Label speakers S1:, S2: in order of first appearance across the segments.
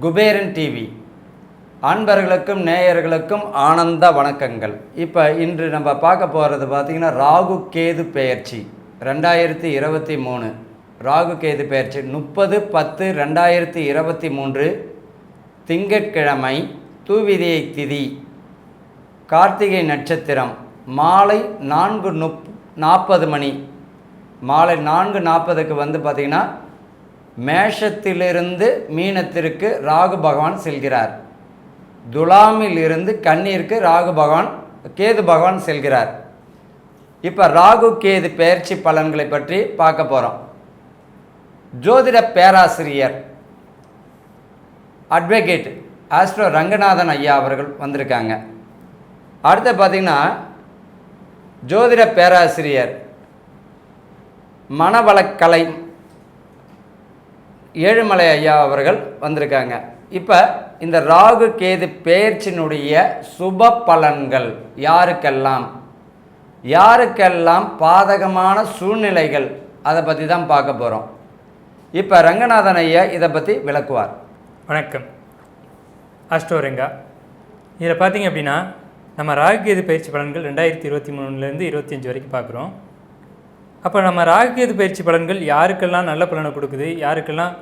S1: Kuberan TV அன்பர்களுக்கும் நேயர்களுக்கும் ஆனந்த வணக்கங்கள். இப்போ இன்று நம்ம பார்க்க போகிறது பார்த்திங்கன்னா ராகு கேது பெயர்ச்சி 2023. ராகு கேது பெயர்ச்சி 30/10/2023 திங்கட்கிழமை, தூவிதியை திதி, கார்த்திகை நட்சத்திரம், மாலை 4:40 மணி. மாலை 4:40க்கு வந்து பார்த்திங்கன்னா மேஷத்திலிருந்து மீனத்திற்கு ராகு பகவான் செல்கிறார். துலாமில் இருந்து கன்னிற்கு கேது பகவான் செல்கிறார். இப்போ ராகு கேது பெயர்ச்சி பலன்களை பற்றி பார்க்க போகிறோம். ஜோதிட பேராசிரியர் அட்வொகேட் ஆஸ்ட்ரோ ரங்கநாதன் ஐயா அவர்கள் வந்திருக்காங்க. அடுத்து பார்த்திங்கன்னா ஜோதிட பேராசிரியர் மனவளக்கலை ஏழுமலை ஐயா அவர்கள் வந்திருக்காங்க. இப்போ இந்த ராகு கேது பெயர்ச்சியினுடைய சுப பலன்கள் யாருக்கெல்லாம் பாதகமான சூழ்நிலைகள், அதை பற்றி தான் பார்க்க போகிறோம். இப்போ ரங்கநாதன் ஐயா இதை பற்றி விளக்குவார்.
S2: வணக்கம். ஆஸ்ட்ரோ ரங்கா. இதில் பார்த்திங்க அப்படின்னா நம்ம ராகு கேது பயிற்சி பலன்கள் 2023 25 வரைக்கும் பார்க்குறோம். அப்போ நம்ம ராகு கேது பயிற்சி பலன்கள் யாருக்கெல்லாம் நல்ல பலனை கொடுக்குது, யாருக்கெல்லாம்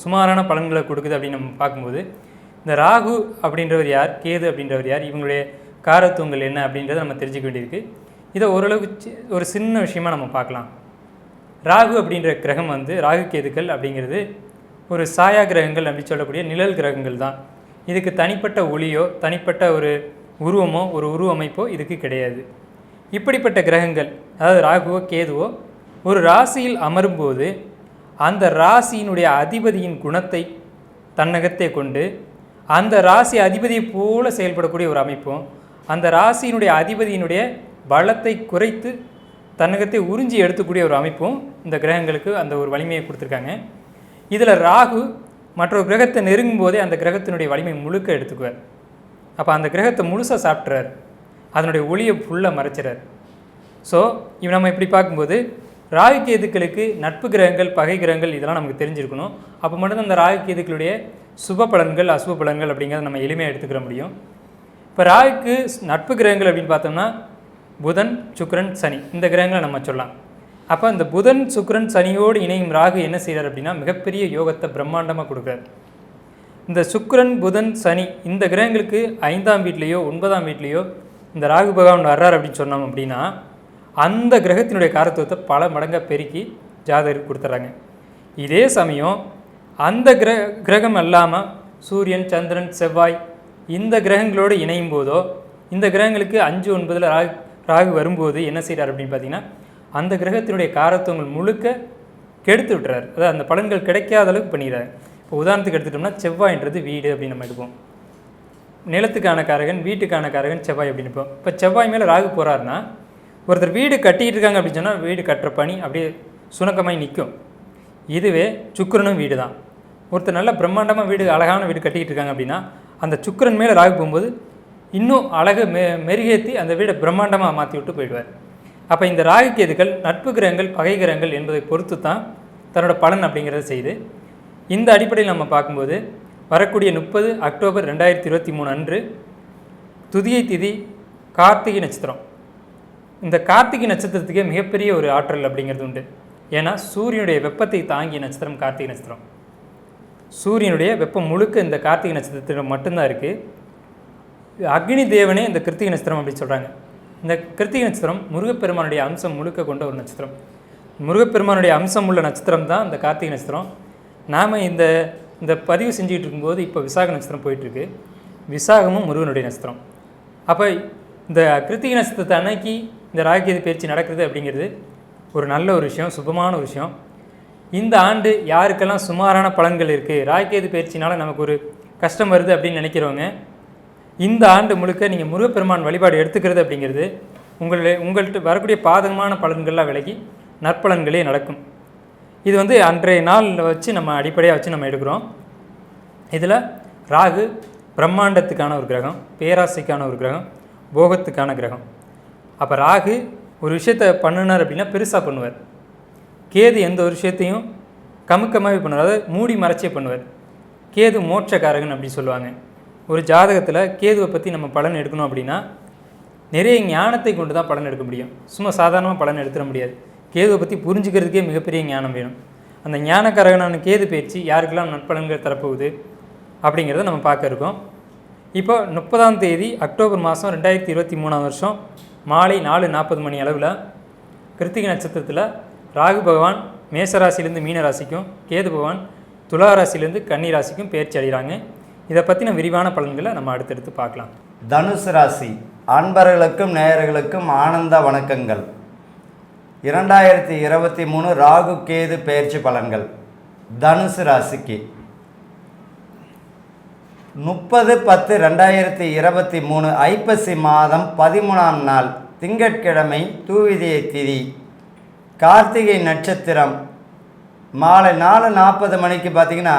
S2: சுமாரான பலன்களை கொடுக்குது அப்படின்னு நம்ம பார்க்கும்போது, இந்த ராகு அப்படின்றவர் யார், கேது அப்படின்றவர் யார், இவங்களுடைய காரத்துவங்கள் என்ன அப்படின்றத நம்ம தெரிஞ்சுக்க வேண்டியிருக்கு. இதை ஓரளவுக்கு ஒரு சின்ன விஷயமாக நம்ம பார்க்கலாம். ராகு அப்படின்ற கிரகம் வந்து ராகு கேதுக்கள் அப்படிங்கிறது ஒரு சாயா கிரகங்கள் அப்படி சொல்லக்கூடிய நிழல் கிரகங்கள் தான். இதுக்கு தனிப்பட்ட ஒளியோ தனிப்பட்ட ஒரு உருவமோ ஒரு உருவமைப்போ இதுக்கு கிடையாது. இப்படிப்பட்ட கிரகங்கள், அதாவது ராகுவோ கேதுவோ ஒரு ராசியில் அமரும்போது அந்த ராசியினுடைய அதிபதியின் குணத்தை தன்னகத்தை கொண்டு அந்த ராசி அதிபதியை போல செயல்படக்கூடிய ஒரு அமைப்பும், அந்த ராசியினுடைய அதிபதியினுடைய பலத்தை குறைத்து தன்னகத்தை உறிஞ்சி எடுத்துக்கூடிய ஒரு அமைப்பும் இந்த கிரகங்களுக்கு அந்த ஒரு வலிமையை கொடுத்துருக்காங்க. இதில் ராகு மற்றொரு கிரகத்தை நெருங்கும் போதே அந்த கிரகத்தினுடைய வலிமை முழுக்க எடுத்துக்குவார். அப்போ அந்த கிரகத்தை முழுசாக சாப்பிட்றார், அதனுடைய ஒளியை ஃபுல்லாக மறைச்சிறார். ஸோ நம்ம இப்படி பார்க்கும்போது ராகு கேதுக்களுக்கு நட்பு கிரகங்கள், பகை கிரகங்கள் இதெல்லாம் நமக்கு தெரிஞ்சிருக்கணும். அப்போ மட்டும்தான் அந்த ராகு கேதுக்களுடைய சுப பலன்கள் அசுப பலன்கள் அப்படிங்கிறத நம்ம எளிமையாக எடுத்துக்கிற முடியும். இப்போ ராகுக்கு நட்பு கிரகங்கள் அப்படின்னு பார்த்தோம்னா புதன், சுக்கிரன், சனி, இந்த கிரகங்களை நம்ம சொல்லலாம். அப்போ இந்த புதன், சுக்கிரன், சனியோடு இணையும் ராகு என்ன செய்கிறார் அப்படின்னா மிகப்பெரிய யோகத்தை பிரம்மாண்டமாக கொடுக்குறார். இந்த சுக்கிரன், புதன், சனி இந்த கிரகங்களுக்கு 5ஆம் வீட்லேயோ 9ஆம் வீட்லேயோ இந்த ராகு பகவான் வர்றார் அப்படின்னு சொன்னோம் அப்படின்னா அந்த கிரகத்தினுடைய காரத்துவத்தை பல மடங்காக பெருக்கி ஜாதகருக்கு கொடுத்துட்றாங்க. இதே சமயம் அந்த கிரகம் அல்லாமல் சூரியன், சந்திரன், செவ்வாய் இந்த கிரகங்களோடு இணையும் போதோ இந்த கிரகங்களுக்கு 5, 9 ராகு வரும்போது என்ன செய்கிறார் அப்படின்னு பார்த்தீங்கன்னா அந்த கிரகத்தினுடைய காரத்துவங்கள் முழுக்க கெடுத்து விட்டுறாரு. அதாவது அந்த பலன்கள் கிடைக்காத அளவுக்கு பண்ணிடுறாரு. இப்போ உதாரணத்துக்கு எடுத்துட்டோம்னா செவ்வாய்ன்றது வீடு அப்படின்னு நம்ம எடுப்போம். நிலத்துக்கான காரகன், வீட்டுக்கான காரகன் செவ்வாய் அப்படின்னு இருப்போம். இப்போ செவ்வாய் மேலே ராகு போகிறாருன்னா ஒருத்தர் வீடு கட்டிகிட்டு இருக்காங்க அப்படின்னு சொன்னால் வீடு கட்டுற பணி அப்படியே சுணக்கமாய் நிற்கும். இதுவே சுக்கிரனும் வீடு தான். ஒருத்தர் நல்ல பிரம்மாண்டமாக வீடு, அழகான வீடு கட்டிக்கிட்டு இருக்காங்க அப்படின்னா அந்த சுக்கிரன் மேலே ராகு போகும்போது இன்னும் அழகை மெருகேற்றி அந்த வீடை பிரம்மாண்டமாக மாற்றி விட்டு போயிடுவார். அப்போ இந்த ராகு கேதுக்கள் நட்பு கிரகங்கள், பகை கிரகங்கள் என்பதை பொறுத்து தான் தன்னோட பலன் அப்படிங்கிறத செய்து. இந்த அடிப்படையில் நம்ம பார்க்கும்போது வரக்கூடிய 30 அக்டோபர் 2023 அன்று துதியை திதி, கார்த்திகை நட்சத்திரம். இந்த கார்த்திகை நட்சத்திரத்துக்கே மிகப்பெரிய ஒரு ஆற்றல் அப்படிங்கிறது உண்டு. ஏன்னா சூரியனுடைய வெப்பத்தை தாங்கிய நட்சத்திரம் கார்த்திகை நட்சத்திரம். சூரியனுடைய வெப்பம் முழுக்க இந்த கார்த்திகை நட்சத்திரத்தில் மட்டும்தான் இருக்குது. அக்னி தேவனே இந்த கிருத்திகை நட்சத்திரம் அப்படின்னு சொல்கிறாங்க. இந்த கிருத்திகை நட்சத்திரம் முருகப்பெருமானுடைய அம்சம் முழுக்க கொண்ட ஒரு நட்சத்திரம். முருகப்பெருமானுடைய அம்சம் உள்ள நட்சத்திரம் தான் இந்த கார்த்திகை நட்சத்திரம். நாம் இந்த பதிவு செஞ்சுக்கிட்டு இருக்கும்போது இப்போ விசாக நட்சத்திரம் போயிட்டுருக்கு. விசாகமும் முருகனுடைய நட்சத்திரம். அப்போ இந்த கிருத்திகை நட்சத்திரத்தை அன்னைக்கு இந்த ராகு கேது பயிற்சி நடக்கிறது அப்படிங்கிறது ஒரு நல்ல ஒரு விஷயம், சுபமான ஒரு விஷயம். இந்த ஆண்டு யாருக்கெல்லாம் சுமாரான பலன்கள் இருக்குது, ராகு கேது பயிற்சினால் நமக்கு ஒரு கஷ்டம் வருது அப்படின்னு நினைக்கிறவங்க இந்த ஆண்டு முழுக்க நீங்கள் முருகப்பெருமான் வழிபாடு எடுத்துக்கிறது அப்படிங்கிறது உங்கள்கிட்ட வரக்கூடிய பாதகமான பலன்கள்லாம் விலகி நற்பலன்களே நடக்கும். இது அன்றைய நாளில் வச்சு நம்ம அடிப்படையாக வச்சு நம்ம எடுக்கிறோம். இதில் ராகு பிரம்மாண்டத்துக்கான ஒரு கிரகம், பேராசைக்கான ஒரு கிரகம், போகத்துக்கான கிரகம். அப்போ ராகு ஒரு விஷயத்தை பண்ணினார் அப்படின்னா பெருசாக பண்ணுவார். கேது எந்த ஒரு விஷயத்தையும் கமுக்கமாகவே பண்ணுவார், அதாவது மூடி மறைச்சே பண்ணுவார். கேது மோட்சக்காரகன் அப்படி சொல்லுவாங்க. ஒரு ஜாதகத்தில் கேதுவை பற்றி நம்ம பலன் எடுக்கணும் அப்படின்னா நிறைய ஞானத்தை கொண்டு தான் பலன் எடுக்க முடியும். சும்மா சாதாரணமாக பலன் எடுத்துட முடியாது. கேதுவை பற்றி புரிஞ்சுக்கிறதுக்கே மிகப்பெரிய ஞானம் வேணும். அந்த ஞானக்காரகனான கேது பயிற்சி யாருக்கெல்லாம் நற்பலன்கள் தரப்போகுது அப்படிங்கிறத நம்ம பார்க்க இருக்கோம். இப்போ 30ஆம் தேதி அக்டோபர் மாதம் 2023 வருஷம் மாலை 4:40 மணி அளவில் கிருத்திகை நட்சத்திரத்தில் ராகு பகவான் மேசராசிலேருந்து மீன ராசிக்கும், கேது பகவான் துலா ராசிலேருந்து கன்னி ராசிக்கும் பயிற்சி அடைகிறாங்க. இதை பற்றின விரிவான பலன்களை நம்ம அடுத்தடுத்து பார்க்கலாம்.
S1: தனுசு ராசி அன்பர்களுக்கும் நேயர்களுக்கும் ஆனந்த வணக்கங்கள். 2023 ராகு கேது பெயர்ச்சி பலன்கள். தனுசு ராசிக்கு 30/10/2023 ஐப்பசி மாதம் 13ஆம் நாள் திங்கட்கிழமை தூவிதியை திதி, கார்த்திகை நட்சத்திரம். மாலை 4:40 மணிக்கு பார்த்திங்கன்னா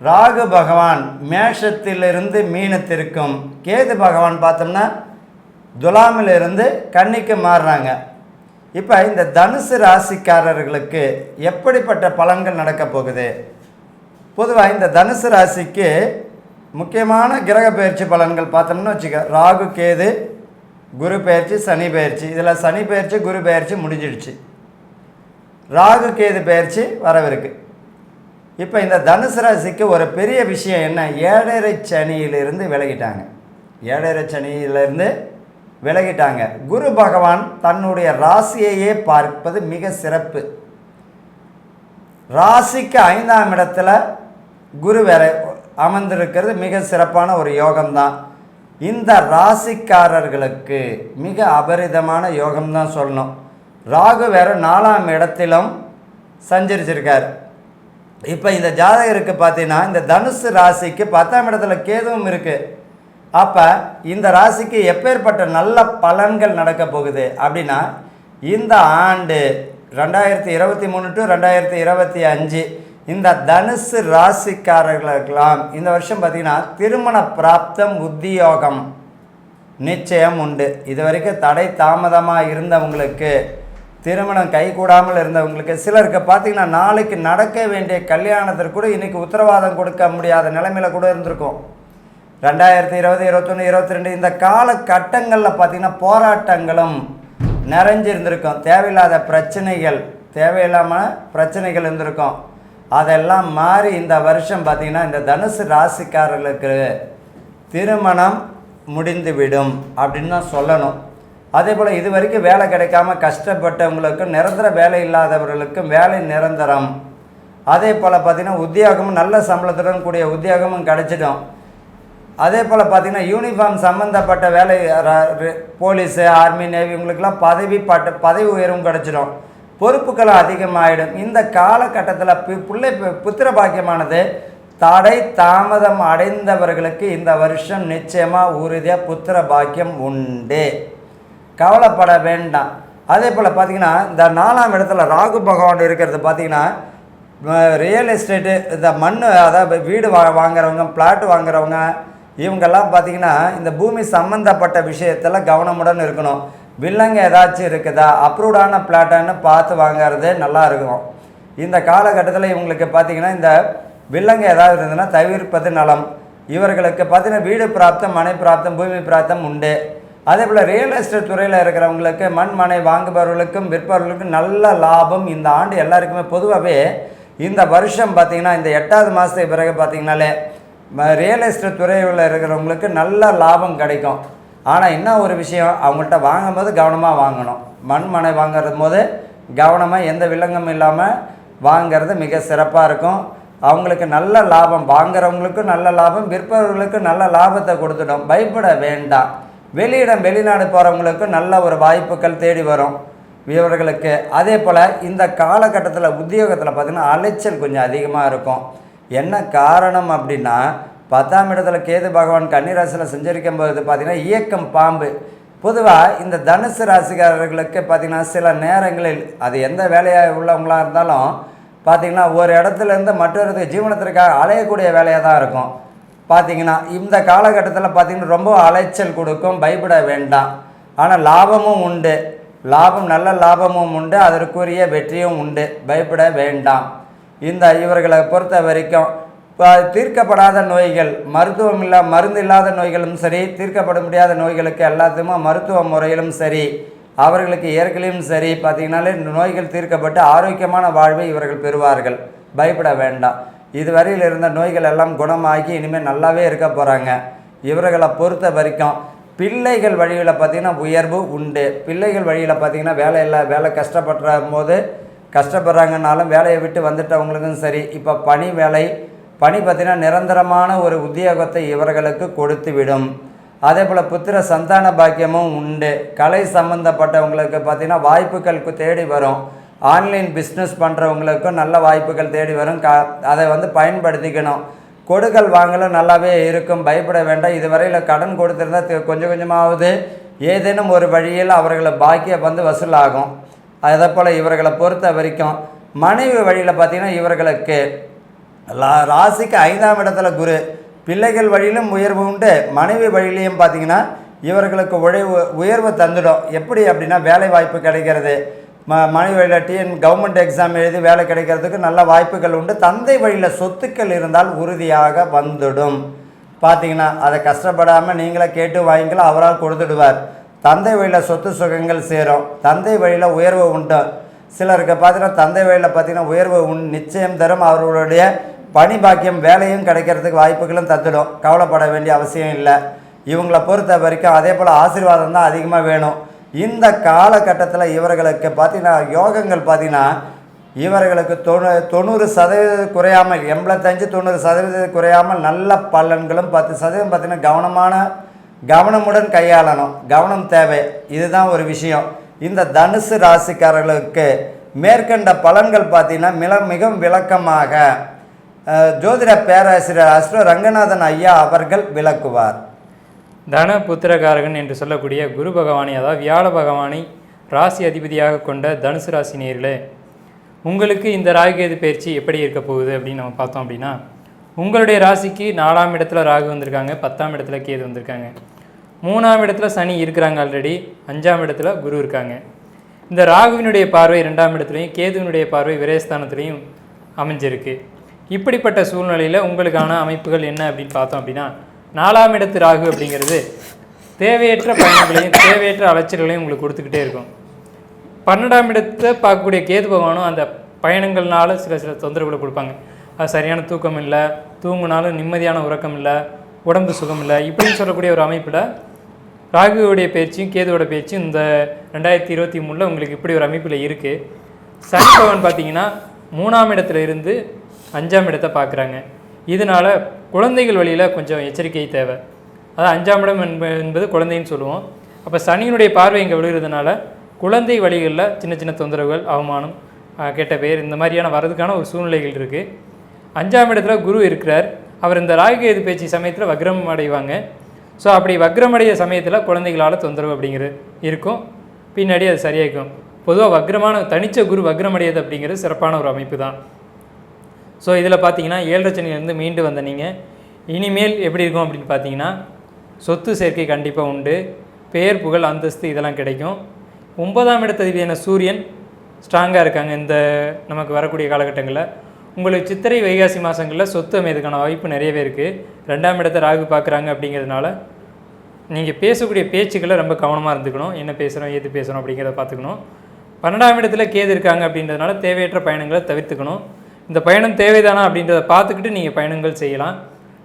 S1: ராகு பகவான் மேஷத்திலிருந்து மீனத்திற்கும், கேது பகவான் பார்த்தோம்னா துலாமிலிருந்து கன்னிக்கு மாறுறாங்க. இப்போ இந்த தனுசு ராசிக்காரர்களுக்கு எப்படிப்பட்ட பலன்கள் நடக்க போகுது? பொதுவாக இந்த தனுசு ராசிக்கு முக்கியமான கிரக பயிற்சி பலன்கள் பார்த்தோம்னா வச்சுக்க, ராகு கேது குரு பயிற்சி சனி பயிற்சி. இதில் சனி பயிற்சி குரு பயிற்சி முடிஞ்சிடுச்சு, ராகு கேது பயிற்சி வரவிருக்கு. இப்போ இந்த தனுசு ராசிக்கு ஒரு பெரிய விஷயம் என்ன, 7.5 சனியிலிருந்து விலகிட்டாங்க. 7.5 சனியிலிருந்து விலகிட்டாங்க. குரு பகவான் தன்னுடைய ராசியையே பார்ப்பது மிக சிறப்பு. ராசிக்கு 5ஆம் இடத்துல குரு வேற அமர்ந்திருக்கிறது மிக சிறப்பான ஒரு யோகம்தான். இந்த ராசிக்காரர்களுக்கு மிக அபரிதமான யோகம்தான் சொல்லணும். ராகு வேற 4ஆம் இடத்திலும் சஞ்சரிச்சிருக்கார். இப்போ இந்த ஜாதகருக்கு பார்த்தீங்கன்னா இந்த தனுசு ராசிக்கு 10ஆம் இடத்துல கேதுவும் இருக்குது. அப்போ இந்த ராசிக்கு எப்பேற்பட்ட நல்ல பலன்கள் நடக்க போகுது அப்படின்னா, இந்த ஆண்டு 2023 to 2025 இந்த தனுசு ராசிக்காரர்களுக்கெல்லாம் இந்த வருஷம் பார்த்திங்கன்னா திருமண பிராப்தம் உத்தியோகம் நிச்சயம் உண்டு. இது வரைக்கும் தடை தாமதமாக இருந்தவங்களுக்கு, திருமணம் கைகூடாமல் இருந்தவங்களுக்கு, சிலருக்கு பார்த்திங்கன்னா நாளைக்கு நடக்க வேண்டிய கல்யாணத்திற்கு கூட இன்றைக்கி உத்தரவாதம் கொடுக்க முடியாத நிலைமையில் கூட இருந்திருக்கும். 2020, 21, 22 இந்த காலகட்டங்களில் பார்த்திங்கன்னா போராட்டங்களும் நிறைஞ்சிருந்திருக்கும். தேவையில்லாத தேவையில்லாமல் பிரச்சனைகள் இருந்திருக்கும். அதெல்லாம் மாறி இந்த வருஷம் பார்த்திங்கன்னா இந்த தனுசு ராசிக்காரர்களுக்கு திருமணம் முடிந்துவிடும் அப்படின்னு தான் சொல்லணும். அதே போல் இது வரைக்கும் வேலை கிடைக்காம கஷ்டப்பட்டவங்களுக்கும், நிரந்தர வேலை இல்லாதவர்களுக்கும் வேலை நிரந்தரம். அதே போல் பார்த்திங்கன்னா உத்தியோகமும் நல்ல சம்பளத்துடன் கூடிய உத்தியோகமும் கிடைச்சிடும். அதே போல் பார்த்திங்கன்னா யூனிஃபார்ம் சம்மந்தப்பட்ட வேலை, போலீஸு ஆர்மி நேவி இவங்களுக்கெல்லாம் பதவி உயர்வும் கிடச்சிடும். பொறுப்புகளும் அதிகமாகிடும். இந்த காலகட்டத்தில் புத்திர பாக்கியமானது தடை தாமதம் அடைந்தவர்களுக்கு இந்த வருஷம் நிச்சயமாக உறுதியாக புத்திர பாக்கியம் உண்டு, கவலைப்பட வேண்டாம். அதே போல் பார்த்திங்கன்னா இந்த 4ஆம் இடத்துல ராகு பகவான் இருக்கிறது பார்த்திங்கன்னா ரியல் எஸ்டேட்டு, இந்த மண், அதாவது வீடு வாங்குறவங்க, பிளாட் வாங்குறவங்க, இவங்கெல்லாம் பார்த்திங்கன்னா இந்த பூமி சம்மந்தப்பட்ட விஷயத்தில் கவனமுடன் இருக்கணும். வில்லங்க ஏதாச்சும் இருக்குதா, அப்ரூவ்டான பிளாட்டான்னு பார்த்து வாங்கிறது நல்லா இருக்கும். இந்த காலகட்டத்தில் இவங்களுக்கு பார்த்திங்கன்னா இந்த வில்லங்க ஏதாவது இருந்ததுன்னா தவிர்ப்பது நலம். இவர்களுக்கு பார்த்திங்கன்னா வீடு பிராப்தம், மனை பிராப்தம், பூமி பிராப்தம் உண்டு. அதே போல் ரியல் எஸ்டேட் துறையில் இருக்கிறவங்களுக்கு, மண் மனை வாங்குபவர்களுக்கும் விற்பவர்களுக்கும் நல்ல லாபம் இந்த ஆண்டு எல்லாருக்குமே. பொதுவாகவே இந்த வருஷம் பார்த்திங்கன்னா இந்த 8ஆவது மாதத்துக்கு பிறகு பார்த்திங்கனாலே ரியல் எஸ்டேட் துறையில் இருக்கிறவங்களுக்கு நல்ல லாபம் கிடைக்கும். ஆனால் என்ன ஒரு விஷயம், அவங்கள்ட்ட வாங்கும்போது கவனமாக வாங்கணும். மண் மனை வாங்குறது போது கவனமாக எந்த வில்லங்கமும் இல்லாமல் வாங்கிறது மிக சிறப்பாக இருக்கும். அவங்களுக்கு நல்ல லாபம், வாங்குறவங்களுக்கும் நல்ல லாபம், விற்பவர்களுக்கும் நல்ல லாபத்தை கொடுத்துடும். பயப்பட வேண்டாம். வெளிநாடு போகிறவங்களுக்கும் நல்ல ஒரு வாய்ப்புகள் தேடி வரும் இவர்களுக்கு. அதே போல் இந்த காலகட்டத்தில் உத்தியோகத்தில் பார்த்திங்கன்னா அலைச்சல் கொஞ்சம் அதிகமாக இருக்கும். என்ன காரணம் அப்படின்னா 10ஆம் இடத்துல கேது பகவான் கன்னிராசியில் சஞ்சரிக்கும் போது பார்த்திங்கன்னா இயக்கம் பாம்பு. பொதுவாக இந்த தனுசு ராசிக்காரர்களுக்கு பார்த்திங்கன்னா சில நேரங்களில் அது எந்த வேலையாக உள்ளவங்களாக இருந்தாலும் பார்த்திங்கன்னா ஒரு இடத்துலேருந்து மற்றொரு ஜீவனத்திற்காக அலையக்கூடிய வேலையாக தான் இருக்கும். பார்த்திங்கன்னா இந்த காலகட்டத்தில் பார்த்திங்கன்னா ரொம்ப அலைச்சல் கொடுக்கும், பயப்பட வேண்டாம். ஆனால் லாபமும் உண்டு. லாபம், நல்ல லாபமும் உண்டு, அதற்குரிய வெற்றியும் உண்டு. பயப்பட வேண்டாம். இந்த இவர்களை பொறுத்த வரைக்கும் தீர்க்கப்படாத நோய்கள், மருந்து இல்லாத நோய்களும் சரி, தீர்க்கப்பட முடியாத நோய்களுக்கு எல்லாத்துக்குமே மருத்துவ முறையிலும் சரி, அவர்களுக்கு இயற்கையிலும் சரி பார்த்திங்கனாலே நோய்கள் தீர்க்கப்பட்டு ஆரோக்கியமான வாழ்வை இவர்கள் பெறுவார்கள். பயப்பட வேண்டாம். இதுவரையில் இருந்த நோய்கள் எல்லாம் குணமாகி இனிமேல் நல்லாவே இருக்க போகிறாங்க. இவர்களை பொறுத்த வரைக்கும் பிள்ளைகள் வழியில் பார்த்திங்கன்னா உயர்வு உண்டு. பிள்ளைகள் வழியில் பார்த்திங்கன்னா வேலை கஷ்டப்படுறாங்கனாலும் வேலையை விட்டு வந்துட்டவங்களுக்கும் சரி, இப்போ பணி பார்த்திங்கன்னா நிரந்தரமான ஒரு உத்தியோகத்தை இவர்களுக்கு கொடுத்து விடும். அதே போல் புத்திர சந்தான பாக்கியமும் உண்டு. கலை சம்பந்தப்பட்டவங்களுக்கு பார்த்திங்கன்னா வாய்ப்புகள் தேடி வரும். ஆன்லைன் பிஸ்னஸ் பண்ணுறவங்களுக்கும் நல்ல வாய்ப்புகள் தேடி வரும். அதை பயன்படுத்திக்கணும். கொடுக்கல் வாங்கலும் நல்லாவே இருக்கும். பயப்பட வேண்டாம். இதுவரையில் கடன் கொடுத்துருந்தால் கொஞ்சம் கொஞ்சமாவது ஏதேனும் ஒரு வழியில் அவர்களை பாக்கியம் வசூலாகும். அதே போல் இவர்களை பொறுத்த வரைக்கும் மனைவி வழியில் பார்த்திங்கன்னா இவர்களுக்கு ராசிக்கு 5ஆம் இடத்துல குரு, பிள்ளைகள் வழியிலும் உயர்வு உண்டு. மனைவி வழியிலையும் பார்த்திங்கன்னா இவர்களுக்கு உயர்வு தந்துடும். எப்படி அப்படின்னா வேலை வாய்ப்பு கிடைக்கிறது. மனைவி வழியில் கவர்மெண்ட் எக்ஸாம் எழுதி வேலை கிடைக்கிறதுக்கு நல்ல வாய்ப்புகள் உண்டு. தந்தை வழியில் சொத்துக்கள் இருந்தால் உறுதியாக வந்துடும். பார்த்திங்கன்னா அதை கஷ்டப்படாமல் நீங்களே கேட்டு வாங்கிக்கலாம், அவரால் கொடுத்துடுவார். தந்தை வழியில் சொத்து சுகங்கள் சேரும். தந்தை வழியில் உயர்வு உண்டு. சிலருக்கு பார்த்திங்கன்னா தந்தை வழியில் பார்த்திங்கன்னா உயர்வு நிச்சயம் தரும். அவர்களுடைய பணி பாக்கியம் வேலையும் கிடைக்கிறதுக்கு வாய்ப்புகளும் தந்துடும். கவலைப்பட வேண்டிய அவசியம் இல்லை. இவங்களை பொறுத்த வரைக்கும் அதே போல் ஆசீர்வாதம் தான் அதிகமாக வேணும். இந்த காலகட்டத்தில் இவர்களுக்கு பார்த்திங்கன்னா யோகங்கள் பார்த்திங்கன்னா இவர்களுக்கு 90% குறையாமல் 85-90% குறையாமல் நல்ல பலன்களும் 10% பார்த்திங்கன்னா கவனமுடன் கையாளணும். கவனம் தேவை. இதுதான் ஒரு விஷயம். இந்த தனுசு ராசிக்காரர்களுக்கு மேற்கண்ட பலன்கள் பார்த்திங்கன்னா மிகவும் விளக்கமாக ஜோதிட பேராசிரியர் அஸ்ட்ரோ ரங்கநாதன் ஐயா அவர்கள் விளக்குவார்.
S2: தன புத்திரகாரகன் என்று சொல்லக்கூடிய குரு பகவானை, அதாவது வியாழ பகவானை ராசி அதிபதியாக கொண்ட தனுசு ராசி நேயர்களே, உங்களுக்கு இந்த ராகுகேது பயிற்சி எப்படி இருக்க போகுது அப்படின்னு நம்ம பார்த்தோம் அப்படின்னா, உங்களுடைய ராசிக்கு 4ஆம் இடத்துல ராகு வந்திருக்காங்க, 10ஆம் இடத்துல கேது வந்திருக்காங்க, 3ஆம் இடத்துல சனி இருக்கிறாங்க ஆல்ரெடி, 5ஆம் இடத்துல குரு இருக்காங்க. இந்த ராகுவினுடைய பார்வை 2ஆம் இடத்துலையும் கேதுவினுடைய பார்வை விரயஸ்தானத்துலேயும் அமைஞ்சிருக்கு. இப்படிப்பட்ட சூழ்நிலையில் உங்களுக்கான அமைப்புகள் என்ன அப்படின்னு பார்த்தோம் அப்படின்னா, 4ஆம் இடத்து ராகு அப்படிங்கிறது தேவையற்ற பயணங்களையும் தேவையற்ற அலைச்சல்களையும் உங்களுக்கு கொடுத்துக்கிட்டே இருக்கும். 12ஆம் இடத்தை பார்க்கக்கூடிய கேது பகவானும் அந்த பயணங்கள்னால சில தொந்தரவுகளை கொடுப்பாங்க. அது சரியான தூக்கம் இல்லை, தூங்குனாலும் நிம்மதியான உறக்கம் இல்லை, உடம்பு சுகம் இல்லை, இப்படின்னு சொல்லக்கூடிய ஒரு அமைப்பில் ராகுவோடைய பயிற்சியும் கேதுவோட பயிற்சியும் இந்த 2023 உங்களுக்கு இப்படி ஒரு அமைப்பில் இருக்குது. சனி பகவான் பார்த்தீங்கன்னா 3ஆம் இடத்துல இருந்து 5ஆம் இடத்தை பார்க்குறாங்க. இதனால் குழந்தைகள் வழியில் கொஞ்சம் எச்சரிக்கை தேவை. அதாவது 5ஆம் இடம் என்பது குழந்தைன்னு சொல்லுவோம். அப்போ சனியினுடைய பார்வை இங்கே விழுகிறதுனால குழந்தை வழிகளில் சின்ன தொந்தரவுகள், அவமானம், கெட்ட பெயர் இந்த மாதிரியான வர்றதுக்கான ஒரு சூழ்நிலைகள் இருக்குது. 5ஆம் இடத்துல குரு இருக்கிறார். அவர் இந்த ராகுகேது பயிற்சி சமயத்தில் வக்ரம் அடைவாங்க. ஸோ அப்படி வக்ரமடைய சமயத்தில் குழந்தைகளால் தொந்தரவு அப்படிங்கிறது இருக்கும். பின்னாடி அது சரியாகும். பொதுவாக தனிச்ச குரு வக்ரமடையது அப்படிங்கிறது சிறப்பான ஒரு அமைப்பு தான். ஸோ இதில் பார்த்தீங்கன்னா 7 சனியிலேருந்து மீண்டு வந்த நீங்கள் இனிமேல் எப்படி இருக்கும் அப்படின்னு பார்த்தீங்கன்னா, சொத்து சேர்க்கை கண்டிப்பாக உண்டு, பெயர் புகழ் அந்தஸ்து இதெல்லாம் கிடைக்கும். 9ஆம் இடத்ததிபதியான சூரியன் ஸ்ட்ராங்காக இருக்காங்க. இந்த நமக்கு வரக்கூடிய காலகட்டங்களில் உங்களுக்கு சித்திரை வைகாசி மாதங்களில் சொத்து அமையதுக்கான வாய்ப்பு நிறையவே இருக்குது. 2ஆம் இடத்தை ராகு பார்க்குறாங்க அப்படிங்கிறதுனால நீங்கள் பேசக்கூடிய பேச்சுக்களை ரொம்ப கவனமாக இருந்துக்கணும். என்ன பேசுகிறோம், ஏது பேசுகிறோம் அப்படிங்கிறத பார்த்துக்கணும். 12ஆம் இடத்துல கேது இருக்காங்க அப்படின்றதுனால தேவையற்ற பயணங்களை தவிர்த்துக்கணும். இந்த பயணம் தேவைதானா அப்படின்றத பார்த்துக்கிட்டு நீங்கள் பயணங்கள் செய்யலாம்.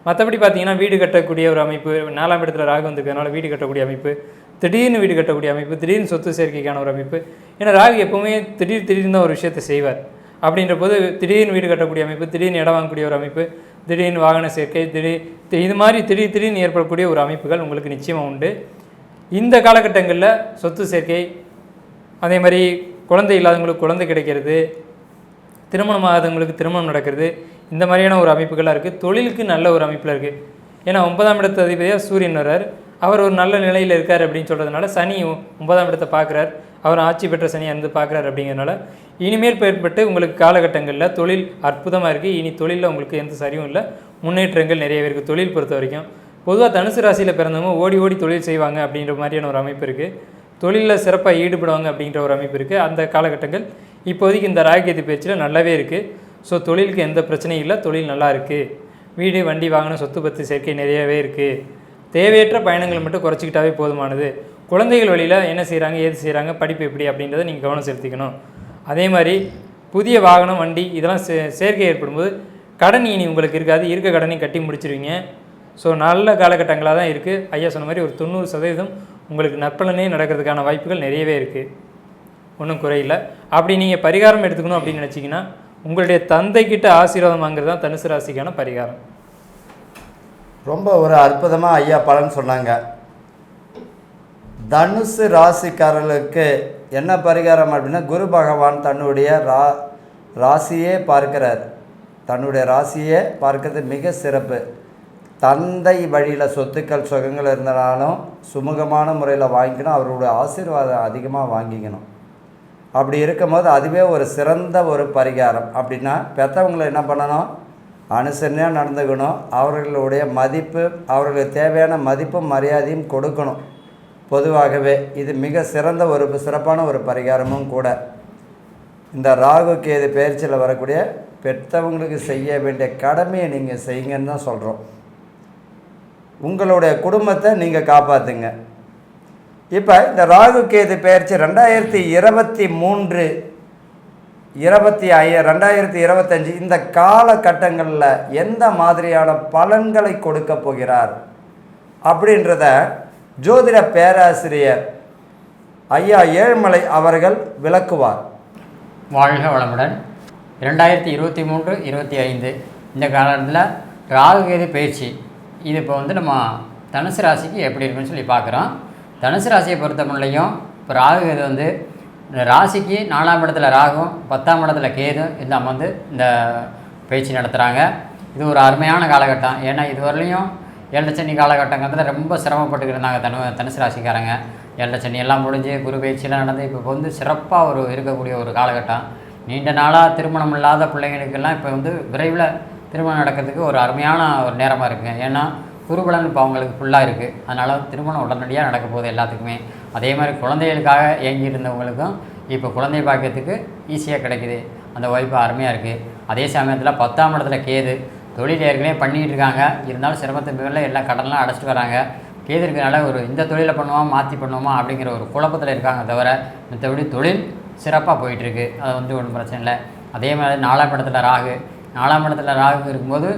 S2: மற்றபடி பார்த்தீங்கன்னா வீடு கட்டக்கூடிய ஒரு அமைப்பு, 4ஆம் இடத்துல ராகு வந்திருக்கிறதுனால வீடு கட்டக்கூடிய அமைப்பு, திடீர்னு வீடு கட்டக்கூடிய அமைப்பு, திடீர்னு சொத்து சேர்க்கைக்கான ஒரு அமைப்பு. ஏன்னா ராகு எப்போவுமே திடீர்னு தான் ஒரு விஷயத்தை செய்வார். அப்படின்ற போது திடீர்னு வீடு கட்டக்கூடிய அமைப்பு, திடீர்னு இடம் வாங்கக்கூடிய ஒரு அமைப்பு, திடீர்னு வாகன சேர்க்கை, இது மாதிரி திடீர்னு ஏற்படக்கூடிய ஒரு அமைப்புகள் உங்களுக்கு நிச்சயமாக உண்டு. இந்த காலகட்டங்களில் சொத்து சேர்க்கை, அதே மாதிரி குழந்தை இல்லாதவங்களுக்கு குழந்தை கிடைக்கிறது, திருமணம் ஆகாதவங்களுக்கு திருமணம் நடக்கிறது, இந்த மாதிரியான ஒரு அமைப்புகளாக இருக்குது. தொழிலுக்கு நல்ல ஒரு அமைப்பில் இருக்குது. ஏன்னா 9ஆம் இடத்து அதிபதியாக சூரியன் வர்றார். அவர் ஒரு நல்ல நிலையில் இருக்கார் அப்படின்னு சொல்கிறதுனால சனி 9ஆம் இடத்தை பார்க்குறார். அவர் ஆட்சி பெற்ற சனியாக இருந்து பார்க்குறாரு. அப்படிங்கிறதுனால இனிமேல் ஏற்பட்டு உங்களுக்கு காலகட்டங்களில் தொழில் அற்புதமாக இருக்குது. இனி தொழிலில் உங்களுக்கு எந்த சரியும் இல்லை, முன்னேற்றங்கள் நிறையவே இருக்குது. தொழில் பொறுத்த வரைக்கும் பொதுவாக தனுசு ராசியில் பிறந்தவங்க ஓடி தொழில் செய்வாங்க அப்படின்ற மாதிரியான ஒரு அமைப்பு இருக்குது. தொழிலில் சிறப்பாக ஈடுபடுவாங்க அப்படின்ற ஒரு அமைப்பு இருக்குது. அந்த காலகட்டங்கள் இப்போதைக்கு இந்த ராகுகேது பயிற்சியில் நல்லாவே இருக்குது. ஸோ தொழிலுக்கு எந்த பிரச்சனையும் இல்லை, தொழில் நல்லா இருக்குது. வீடு வண்டி வாகனம் சொத்து பத்து சேர்க்கை நிறையவே இருக்குது. தேவையற்ற பயணங்களை மட்டும் குறைச்சிக்கிட்டாவே போதுமானது. குழந்தைகள் வழியில் என்ன செய்கிறாங்க, ஏது செய்கிறாங்க, படிப்பு எப்படி அப்படின்றத நீங்கள் கவனம் செலுத்திக்கணும். அதே மாதிரி புதிய வாகனம் வண்டி இதெல்லாம் சேர்க்கை ஏற்படும்போது கடன் இனி உங்களுக்கு இருக்காது, இருக்க கடனையும் கட்டி முடிச்சிருவீங்க. ஸோ நல்ல காலகட்டங்களாக தான் இருக்குது. ஐயா சொன்ன மாதிரி ஒரு 90% உங்களுக்கு நற்பலனே நடக்கிறதுக்கான வாய்ப்புகள் நிறையவே இருக்குது, ஒன்றும் குறையில்லை. அப்படி நீங்கள் பரிகாரம் எடுத்துக்கணும் அப்படின்னு நினச்சிங்கன்னா உங்களுடைய தந்தைக்கிட்ட ஆசீர்வாதம் வாங்குறது தான் தனுசு ராசிக்கான பரிகாரம்.
S1: ரொம்ப ஒரு அற்புதமாக ஐயா பலன் சொன்னாங்க. தனுசு ராசிக்காரர்களுக்கு என்ன பரிகாரம் அப்படின்னா, குரு பகவான் தன்னுடைய ராசியே பார்க்கிறார். தன்னுடைய ராசியே பார்க்கறது மிக சிறப்பு. தந்தை வழியில் சொத்துக்கள் சுகங்கள் இருந்தாலும் சுமூகமான முறையில் வாங்கிக்கணும், அவருடைய ஆசீர்வாதம் அதிகமாக வாங்கிக்கணும். அப்படி இருக்கும்போது அதுவே ஒரு சிறந்த ஒரு பரிகாரம். அப்படின்னா பெற்றவங்களை என்ன பண்ணணும், அனுசரணையாக நடந்துக்கணும். அவர்களுடைய மதிப்பு, அவர்களுக்கு தேவையான மதிப்பும் மரியாதையும் கொடுக்கணும். பொதுவாகவே இது மிக சிறந்த ஒரு சிறப்பான ஒரு பரிகாரமும் கூட. இந்த ராகு கேது பெயர்ச்சியில் வரக்கூடிய பெற்றவங்களுக்கு செய்ய வேண்டிய கடமையை நீங்கள் செய்யுங்கன்னு தான் சொல்கிறோம். உங்களுடைய குடும்பத்தை நீங்கள் காப்பாற்றுங்க. இப்போ இந்த ராகு கேது பெயர்ச்சி 2023, 2025 இந்த காலகட்டங்களில் எந்த மாதிரியான பலன்களை கொடுக்க போகிறார் அப்படின்றத ஜோதிட பேராசிரியர் ஐயா ஏழுமலை அவர்கள் விளக்குவார்.
S3: வாழ்க வளமுடன். 2023, 25 இந்த காலத்தில் ராகுகேது பயிற்சி இது இப்போ நம்ம தனுசு ராசிக்கு எப்படி இருக்குன்னு சொல்லி பார்க்குறோம். தனுசு ராசியை பொறுத்த முன்னையும் இப்போ ராகுகேது ராசிக்கு 4ஆம் இடத்துல ராகும் 10ஆம் இடத்துல கேது இந்த இந்த பயிற்சி நடத்துகிறாங்க. இது ஒரு அருமையான காலகட்டம். ஏன்னா இதுவரையிலையும் ஏழரை சனி காலகட்டங்கிறதுல ரொம்ப சிரமப்பட்டுக்கிட்டு இருந்தாங்க தனுசு ராசிக்காரங்க. ஏழரை சனி எல்லாம் முடிஞ்சு குரு பயிற்சியெல்லாம் நடந்து இப்போ சிறப்பாக இருக்கக்கூடிய ஒரு காலகட்டம். நீண்ட நாளாக திருமணம் இல்லாத பிள்ளைங்களுக்கெல்லாம் இப்போ விரைவில் திருமணம் நடக்கிறதுக்கு ஒரு அருமையான ஒரு நேரமாக இருக்குங்க. ஏன்னா குருபலன் இப்போ அவங்களுக்கு ஃபுல்லாக இருக்குது. அதனால் திருமணம் உடனடியாக நடக்க போகுது எல்லாத்துக்குமே. அதே மாதிரி குழந்தைகளுக்காக ஏங்கி இருந்தவங்களுக்கும் இப்போ குழந்தை பாக்கியத்துக்கு ஈஸியாக கிடைக்குது. அந்த வாய்ப்பு அருமையாக இருக்குது. அதே சமயத்தில் 10ஆம் இடத்துல கேது தொழில் ஏற்கனவே பண்ணிகிட்டு இருக்காங்க. இருந்தாலும் சிரமத்தின் பேரில் எல்லாம் கடன்லாம் அடைச்சிட்டு வராங்க. கேது இருக்கிறனால ஒரு இந்த தொழிலை பண்ணுவோமா மாற்றி பண்ணுவோமா அப்படிங்கிற ஒரு குழப்பத்தில் இருக்காங்க. தவிர மற்றபடி தொழில் சிறப்பாக போயிட்டுருக்கு. அது ஒன்றும் பிரச்சனை இல்லை. அதே மாதிரி 4ஆம் இடத்துல ராகு 4ஆம் இடத்துல ராகு இருக்கும்போது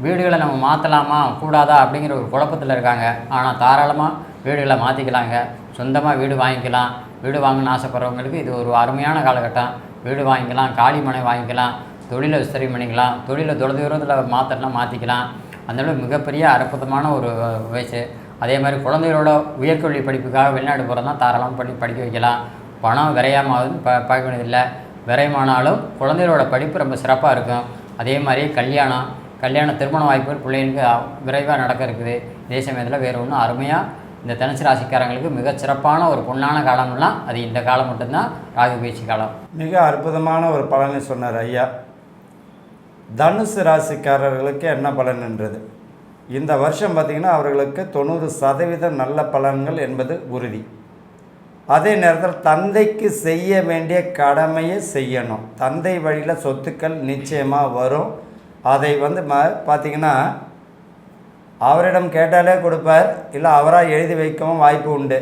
S3: வீடுகளை நம்ம மாற்றலாமா கூடாதா அப்படிங்கிற ஒரு குழப்பத்தில் இருக்காங்க. ஆனால் தாராளமாக வீடுகளை மாற்றிக்கலாங்க. சொந்தமாக வீடு வாங்கிக்கலாம். வீடு வாங்கணும்னு ஆசைப்படுறவங்களுக்கு இது ஒரு அருமையான காலகட்டம். வீடு வாங்கிக்கலாம், காலி மனை வாங்கிக்கலாம், தொழிலை விஸ்தரி பண்ணிக்கலாம், தொழிலை தூரத்தில் மாற்றிக்கலாம். அந்தளவு மிகப்பெரிய அற்புதமான ஒரு வயசு. அதே மாதிரி குழந்தைகளோட உயர்கல்வி படிப்புக்காக வெளிநாடு போகிறதா தாராளமாக படிக்க வைக்கலாம். பணம் விரயமாகுதுன்னு பார்க்க வேண்டியதில்லை. விரயமானாலும் குழந்தைகளோட படிப்பு ரொம்ப சிறப்பாக இருக்கும். அதே மாதிரி கல்யாண திருமண வாய்ப்புகள் பிள்ளைங்களுக்கு விரைவாக நடக்க இருக்குது. இதே சமயத்தில் வேறு ஒன்றும் அருமையாக இந்த தனுசு ராசிக்காரங்களுக்கு மிகச்சிறப்பான ஒரு பொன்னான காலம்லாம் அது இந்த காலம் மட்டும்தான் ராகு பயிற்சி காலம்.
S1: மிக அற்புதமான ஒரு பலனை சொன்னார் ஐயா. தனுசு ராசிக்காரர்களுக்கு என்ன பலன்ன்றது இந்த வருஷம் பார்த்திங்கன்னா அவர்களுக்கு 90% நல்ல பலன்கள் என்பது உறுதி. அதே நேரத்தில் தந்தைக்கு செய்ய வேண்டிய கடமையை செய்யணும். தந்தை வழியில் சொத்துக்கள் நிச்சயமாக வரும். அதை பார்த்திங்கன்னா அவரிடம் கேட்டாலே கொடுப்பார், இல்லை அவராக எழுதி வைக்கவும் வாய்ப்பு உண்டு.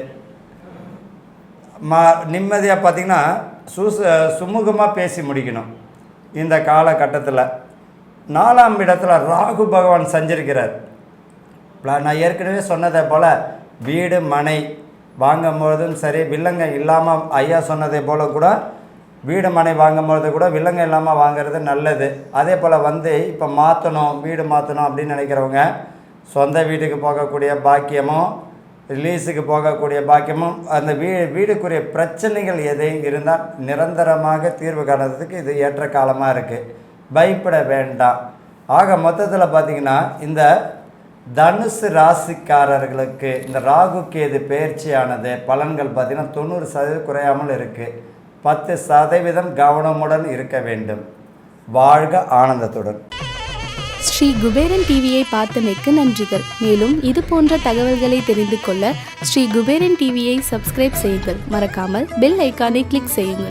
S1: நிம்மதியாக பார்த்திங்கன்னா சுமூகமாக பேசி முடிக்கணும். இந்த காலகட்டத்தில் 4ஆம் இடத்துல ராகு பகவான் சஞ்சரிக்கிறார். நான் ஏற்கனவே சொன்னதை போல் வீடு மனை வாங்கும்பொழுதும் சரி, வில்லங்க இல்லாமல் ஐயா சொன்னதை போல் கூட வீடு மனை வாங்கும்பொழுது கூட வில்லங்க இல்லாமல் வாங்கிறது நல்லது. அதே போல் இப்போ மாற்றணும், வீடு மாற்றணும் அப்படின்னு நினைக்கிறவங்க சொந்த வீட்டுக்கு போகக்கூடிய பாக்கியமும் லீஸுக்கு போகக்கூடிய பாக்கியமும் அந்த வீடுக்குரிய பிரச்சனைகள் எதையும் இருந்தால் நிரந்தரமாக தீர்வு காணுறதுக்கு இது ஏற்ற காலமாக இருக்குது. பயப்பட வேண்டாம். ஆக மொத்தத்தில் பார்த்திங்கன்னா இந்த தனுசு ராசிக்காரர்களுக்கு இந்த ராகு கேது பெயர்ச்சியானது பலன்கள் பார்த்திங்கன்னா 90% குறையாமல் இருக்குது. 10% கவனமுடன் இருக்க வேண்டும். வாழ்க ஆனந்தத்துடன்.
S4: ஸ்ரீ குபேரன் டிவியை பார்த்தமைக்கு நன்றிகள். மேலும் இது போன்ற தகவல்களை தெரிந்து கொள்ள ஸ்ரீ குபேரன் டிவியை சப்ஸ்கிரைப் செய்யுங்கள். மறக்காமல் பெல் ஐக்கானை கிளிக் செய்யுங்கள்.